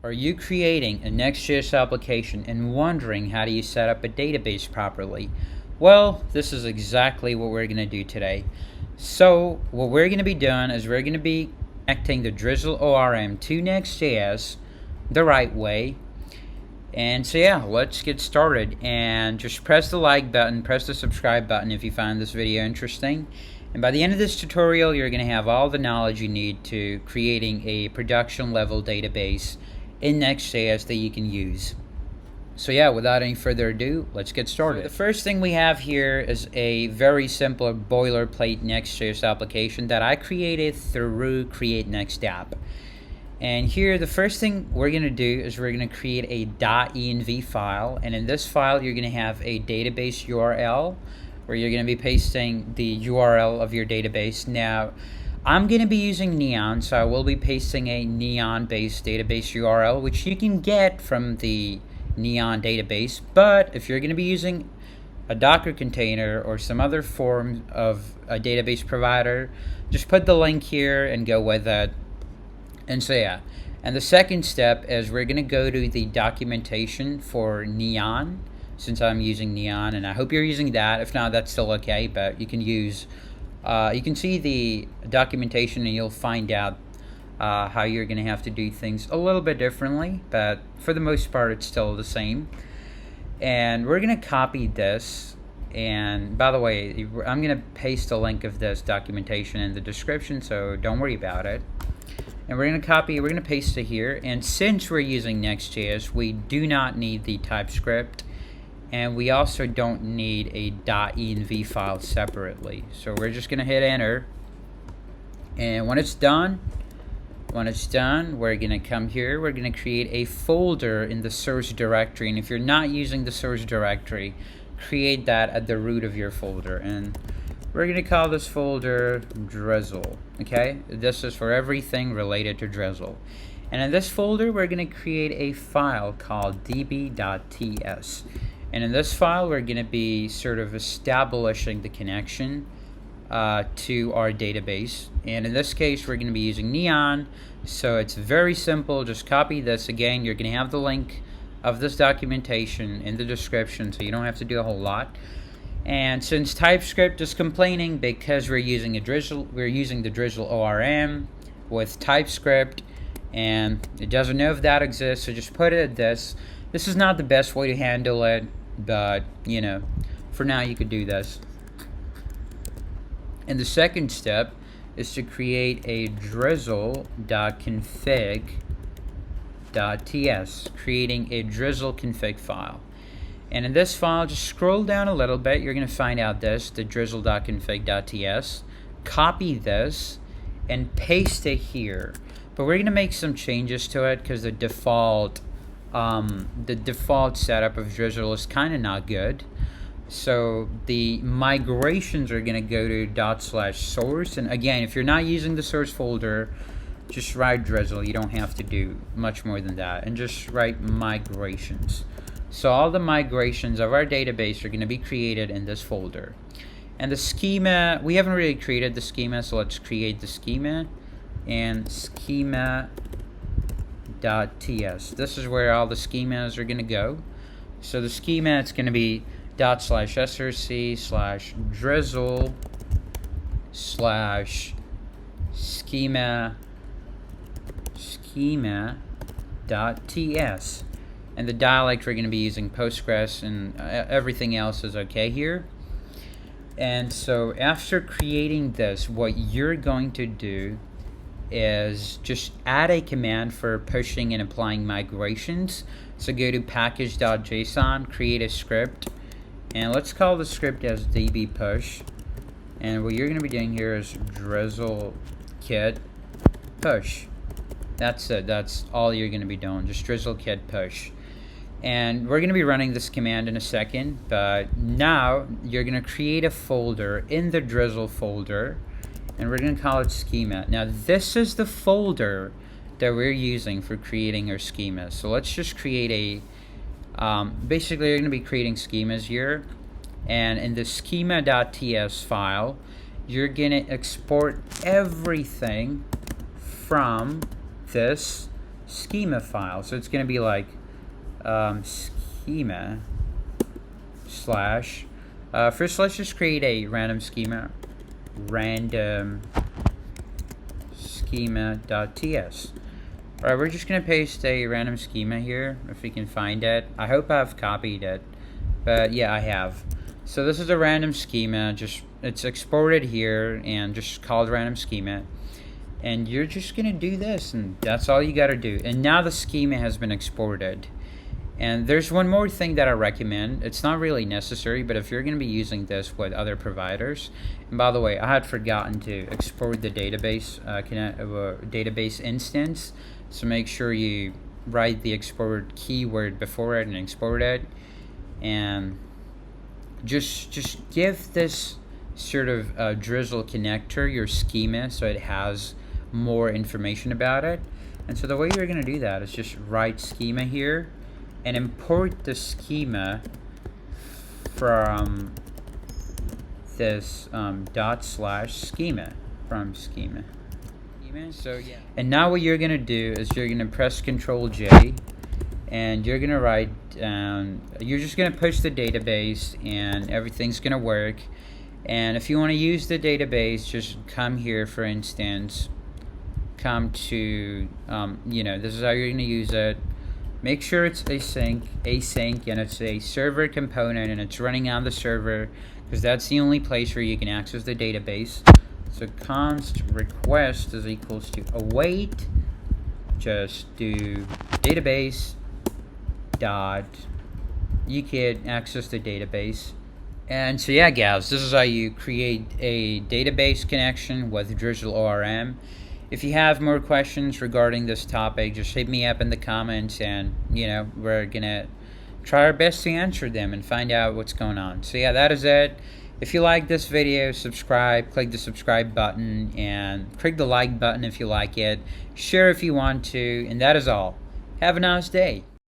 Are you creating a Next.js application and wondering how do you set up a database properly? Well, this is exactly what we're going to do today. So what we're going to be doing is we're going to be connecting the Drizzle ORM to Next.js the right way. And so yeah, let's get started, and just press the like button, press the subscribe button if you find this video interesting. And by the end of this tutorial, you're going to have all the knowledge you need to creating a production level database in Next.js that you can use. So yeah, without any further ado, let's get started. So the first thing we have here is a very simple boilerplate Next.js application that I created through Create Next App. And here the first thing we're going to do is we're going to create a .env file, and in this file you're going to have a database URL where you're going to be pasting the URL of your database. Now I'm going to be using Neon, so I will be pasting a Neon based database URL, which you can get from the Neon database. But if you're going to be using a Docker container or some other form of a database provider, just put the link here and go with it. And so yeah, and the second step is we're going to go to the documentation for Neon, since I'm using Neon, and I hope you're using that. If not, that's still okay, but you can use you can see the documentation and you'll find out how you're going to have to do things a little bit differently, but for the most part it's still the same. And we're going to copy this, and by the way, I'm going to paste a link of this documentation in the description, so don't worry about it. And we're going to paste it here, and since we're using Next.js, we do not need the TypeScript, and we also don't need a .env file separately. So we're just going to hit enter, and when it's done, we're going to come here, we're going to create a folder in the source directory, and if you're not using the source directory, create that at the root of your folder, and we're going to call this folder Drizzle. Okay, this is for everything related to Drizzle. And in this folder, we're going to create a file called db.ts. And in this file, we're going to be sort of establishing the connection to our database. And in this case, we're going to be using Neon. So it's very simple. Just copy this. Again, you're going to have the link of this documentation in the description, so you don't have to do a whole lot. And since TypeScript is complaining because we're using the Drizzle ORM with TypeScript, and it doesn't know if that exists, so just put it at this. This is not the best way to handle it, but you know, for now you could do this. And the second step is to create a drizzle.config.ts, creating a Drizzle config file. And in this file, just scroll down a little bit, you're going to find out this, the drizzle.config.ts. Copy this and paste it here. But we're going to make some changes to it because the default setup of Drizzle is kind of not good. So the migrations are going to go to /source. And again, if you're not using the source folder, just write Drizzle. You don't have to do much more than that. And just write migrations. So all the migrations of our database are going to be created in this folder. And the schema, we haven't really created the schema, so let's create the schema. And schema.ts. This is where all the schemas are going to go. So the schema, it's going to be ./src/schema.ts. And the dialect, we're going to be using Postgres, and everything else is okay here. And so after creating this, what you're going to do is just add a command for pushing and applying migrations. So go to package.json, create a script, and let's call the script as dbpush. And what you're going to be doing here is drizzle kit push. That's it. That's all you're going to be doing. Just drizzle kit push. And we're going to be running this command in a second, but now you're going to create a folder in the Drizzle folder, and we're going to call it schema. Now this is the folder that we're using for creating our schema. So let's just create a, basically you're going to be creating schemas here, and in the schema.ts file, you're going to export everything from this schema file. So it's going to be like schema slash. First, let's just create a random schema. Random schema.ts. Alright, we're just going to paste a random schema here, if we can find it. I hope I've copied it, but yeah, I have. So this is a random schema, it's exported here, and just called random schema. And you're just going to do this, and that's all you got to do. And now the schema has been exported. And there's one more thing that I recommend. It's not really necessary, but if you're going to be using this with other providers, and by the way, I had forgotten to export the database database instance, so make sure you write the export keyword before it and export it, and just give this sort of Drizzle connector your schema so it has more information about it. And so the way you're going to do that is just write schema here and import the schema from this /schema from schema. So yeah. And now what you're gonna do is you're gonna press Ctrl J, and you're gonna write down. You're just gonna push the database, and everything's gonna work. And if you want to use the database, just come here. For instance, come to this is how you're gonna use it. Make sure it's async, and it's a server component, and it's running on the server, because that's the only place where you can access the database. So const request is equals to await. Just do database dot. You can access the database. And so yeah, guys, this is how you create a database connection with Drizzle ORM. If you have more questions regarding this topic, just hit me up in the comments, and we're gonna try our best to answer them and find out what's going on. So yeah, that is it. If you like this video, subscribe, click the subscribe button, and click the like button if you like it. Share if you want to, and that is all. Have a nice day.